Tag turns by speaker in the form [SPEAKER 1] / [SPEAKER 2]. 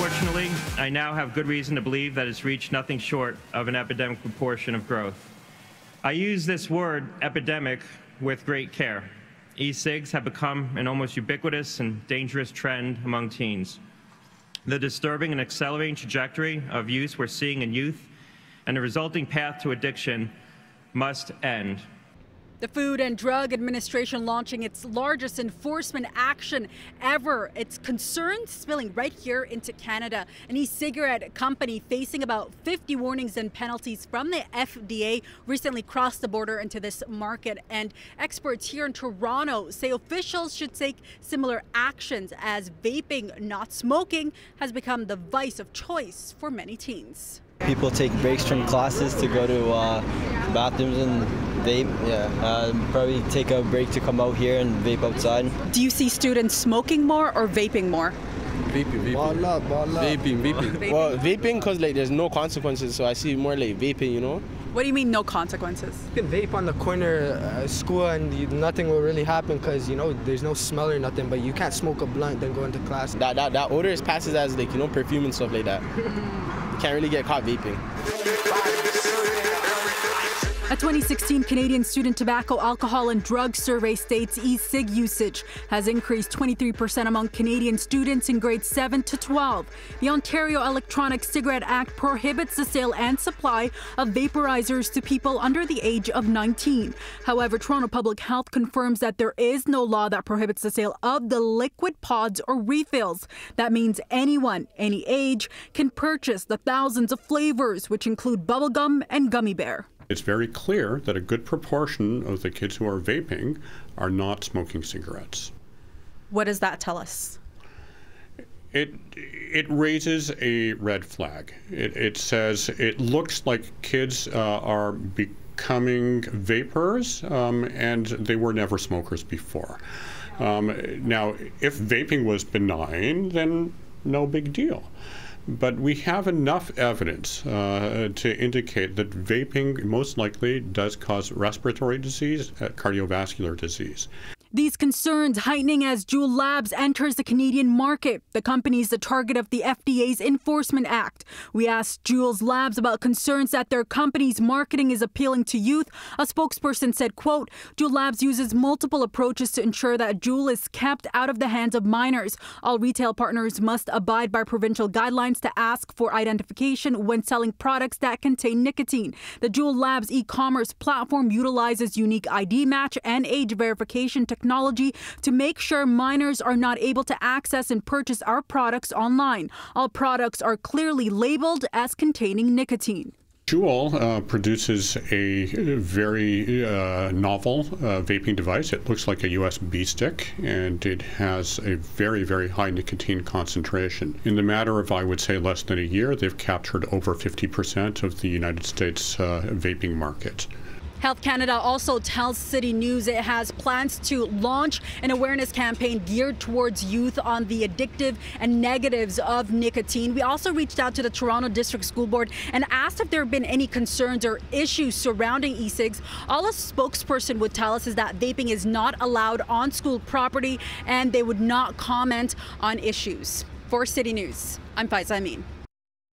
[SPEAKER 1] Unfortunately, I now have good reason to believe that it's reached nothing short of an epidemic proportion of growth. I use this word, epidemic, with great care. E-cigs have become an almost ubiquitous and dangerous trend among teens. The disturbing and accelerating trajectory of use we're seeing in youth and the resulting path to addiction must end.
[SPEAKER 2] The Food and Drug Administration launching its largest enforcement action ever. It's concerns spilling right here into Canada. An e-cigarette company facing about 50 warnings and penalties from the FDA recently crossed the border into this market. And experts here in Toronto say officials should take similar actions as vaping, not smoking, has become the vice of choice for many teens.
[SPEAKER 3] People take breaks from classes to go to bathrooms and vape. Probably take a break to come out here and vape outside.
[SPEAKER 2] Do you see students smoking more or vaping more?
[SPEAKER 4] Vaping. Vaping. Well, vaping because like there's no consequences, so I see more like vaping, you know.
[SPEAKER 2] What do you mean no consequences?
[SPEAKER 5] You can vape on the corner school and nothing will really happen because, you know, there's no smell or nothing, but you can't smoke a blunt then go into class.
[SPEAKER 4] That odor passes as like, you know, perfume and stuff like that. You can't really get caught vaping.
[SPEAKER 2] A 2016 Canadian Student Tobacco, Alcohol and Drug Survey states e-cig usage has increased 23% among Canadian students in grades 7 to 12. The Ontario Electronic Cigarette Act prohibits the sale and supply of vaporizers to people under the age of 19. However, Toronto Public Health confirms that there is no law that prohibits the sale of the liquid pods or refills. That means anyone, any age, can purchase the thousands of flavors, which include bubblegum and gummy bear.
[SPEAKER 6] It's very clear that a good proportion of the kids who are vaping are not smoking cigarettes.
[SPEAKER 2] What does that tell us?
[SPEAKER 6] It raises a red flag. It says it looks like kids are becoming vapors and they were never smokers before. Now, if vaping was benign, then no big deal. But we have enough evidence to indicate that vaping most likely does cause respiratory disease, cardiovascular disease.
[SPEAKER 2] These concerns heightening as Juul Labs enters the Canadian market. The company is the target of the FDA's Enforcement Act. We asked Juul Labs about concerns that their company's marketing is appealing to youth. A spokesperson said, quote, Juul Labs uses multiple approaches to ensure that Juul is kept out of the hands of minors. All retail partners must abide by provincial guidelines to ask for identification when selling products that contain nicotine. The Juul Labs e-commerce platform utilizes unique ID match and age verification technology to make sure minors are not able to access and purchase our products online. All products are clearly labeled as containing nicotine.
[SPEAKER 6] Juul produces a very novel vaping device. It looks like a USB stick, and it has a very, very high nicotine concentration. In the matter of, I would say, less than a year, they've captured over 50% of the United States vaping market.
[SPEAKER 2] Health Canada also tells City News it has plans to launch an awareness campaign geared towards youth on the addictive and negatives of nicotine. We also reached out to the Toronto District School Board and asked if there have been any concerns or issues surrounding e-cigs. All a spokesperson would tell us is that vaping is not allowed on school property and they would not comment on issues. For City News, I'm Faiza Amin.